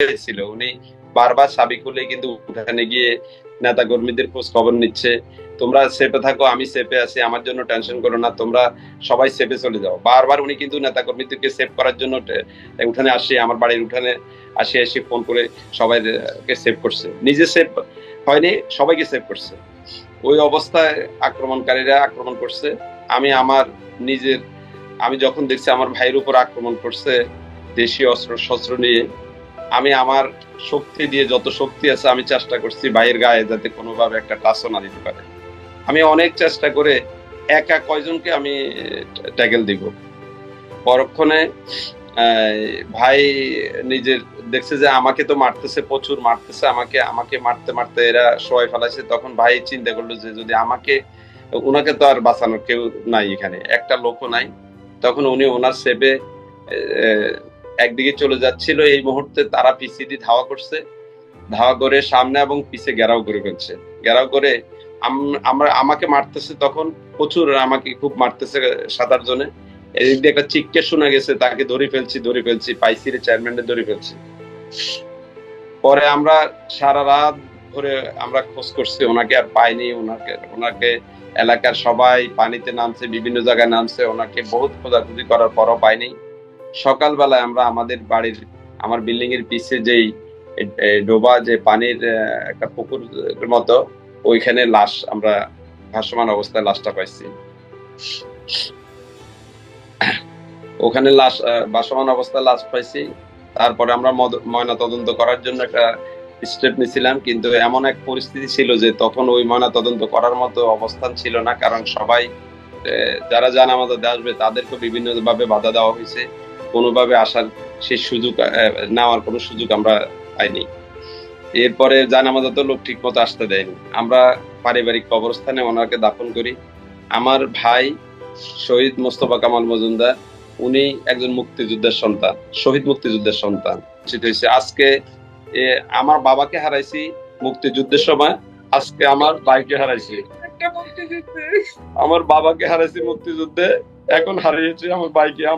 ছিল, উনি বারবার সাবিক হলে কিন্তু ওখানে গিয়ে নেতা কর্মীদের খোঁজ খবর নিচ্ছে, তোমরা সেফে থাকো, আমি সেফে আছি, আমার জন্য টেনশন করো না, তোমরা সবাই সেফে চলে যাও। বারবার উনি কিন্তু নেতা কর্মীদেরকে সেভ করার জন্য উঠানে আসে, আমার বাড়ির উঠানে আসে, এসে ফোন করে সবাইকে সেভ করছে, নিজে সেভ হয়নি, সবাইকে সেভ করছে। ওই অবস্থায় আক্রমণকারীরা আক্রমণ করছে। আমি আমার নিজের আমি যখন দেখছি আমার ভাইয়ের উপর আক্রমণ করছে দেশীয় অস্ত্র শস্ত্র নিয়ে, আমি আমার শক্তি দিয়ে, যত শক্তি আছে আমি চেষ্টা করছি ভাইয়ের গায়ে যাতে কোনোভাবে একটা টাচও না দিতে পারে। আমি অনেক চেষ্টা করে একা কয়জনকে আমি ট্যাকেল দিব। পরক্ষণে ভাই নিজের দেখছে যে আমাকে তো মারতেছে, প্রচুর মারতেছে, আমাকে আমাকে মারতে মারতে এরা শোয়াই ফেলাইছে। তখন ভাই চিন্তা করলো যে যদি আমাকে, উনাকে তো আর বাঁচানোর কেউ নাই, এখানে একটা লোকও নাই। তখন উনি ওনার সেবে একদিকে চলে যাচ্ছিল, এই মুহূর্তে তারা পিছিয়ে দিয়ে ধাওয়া করছে, ধাওয়া করে সামনে এবং পিছে ঘেরাও করে ফেলছে। ঘেরাও করে আমরা আমাকে মারতেছে, তখন প্রচুর আমাকে খুব মারতেছে 7-8 জনে। এদিক দিয়ে একটা চিৎকার শোনা গেছে, তাকে ধরে ফেলছি ধরে ফেলছি, পাইছি রে, চেয়ারম্যানকে ধরে ফেলছি। পরে আমরা সারা রাত ধরে আমরা খোঁজ করছি, ওনাকে আর পাইনি। ওনাকে ওনাকে এলাকার সবাই পানিতে নামছে, বিভিন্ন জায়গায় নামছে, ওনাকে বহুত খোঁজাখুঁজি করার পরও পাইনি। সকালবেলায় আমরা আমাদের বাড়ির, আমার বিল্ডিং এর পিছে যেই ডোবা, যে পানির একটা পুকুর মতো, ওইখানে লাশ আমরা ভাসমান অবস্থায় লাশটা পাইছি। ওখানে লাশ ভাসমান অবস্থায় লাশ পাইছি। তারপরে আমরা ময়না তদন্ত করার জন্য একটা স্টেপ নিছিলাম, কিন্তু এমন এক পরিস্থিতি ছিল যে তখন ওই ময়না তদন্ত করার মতো অবস্থান ছিল না, কারণ সবাই যারা জানামাজাতে আসবে তাদেরকে বিভিন্ন ভাবে বাধা দেওয়া হয়েছে, কোনোভাবে আসার সেই সুযোগ নেওয়ার কোনো সুযোগ আমরা পাইনি। এরপরে জানামাজাতে লোক ঠিক মতো আসতে দেয়নি। আমরা পারিবারিক কবরস্থানে ওনাকে দাফন করি। আমার ভাই শহীদ মোস্তফা কামাল মজুমদার, উনি একজন মুক্তিযোদ্ধার সন্তান, শহীদ মুক্তিযুদ্ধের সন্তান। সেটা হচ্ছে আজকে আমার বাবাকে হারাইছি মুক্তিযুদ্ধের সময়, আজকে আমার ভাইকে হারাইছি আমার বাবাকে হারাইছি মুক্তিযুদ্ধে, এখন হারিয়েছি আমার ভাইকে। আমরা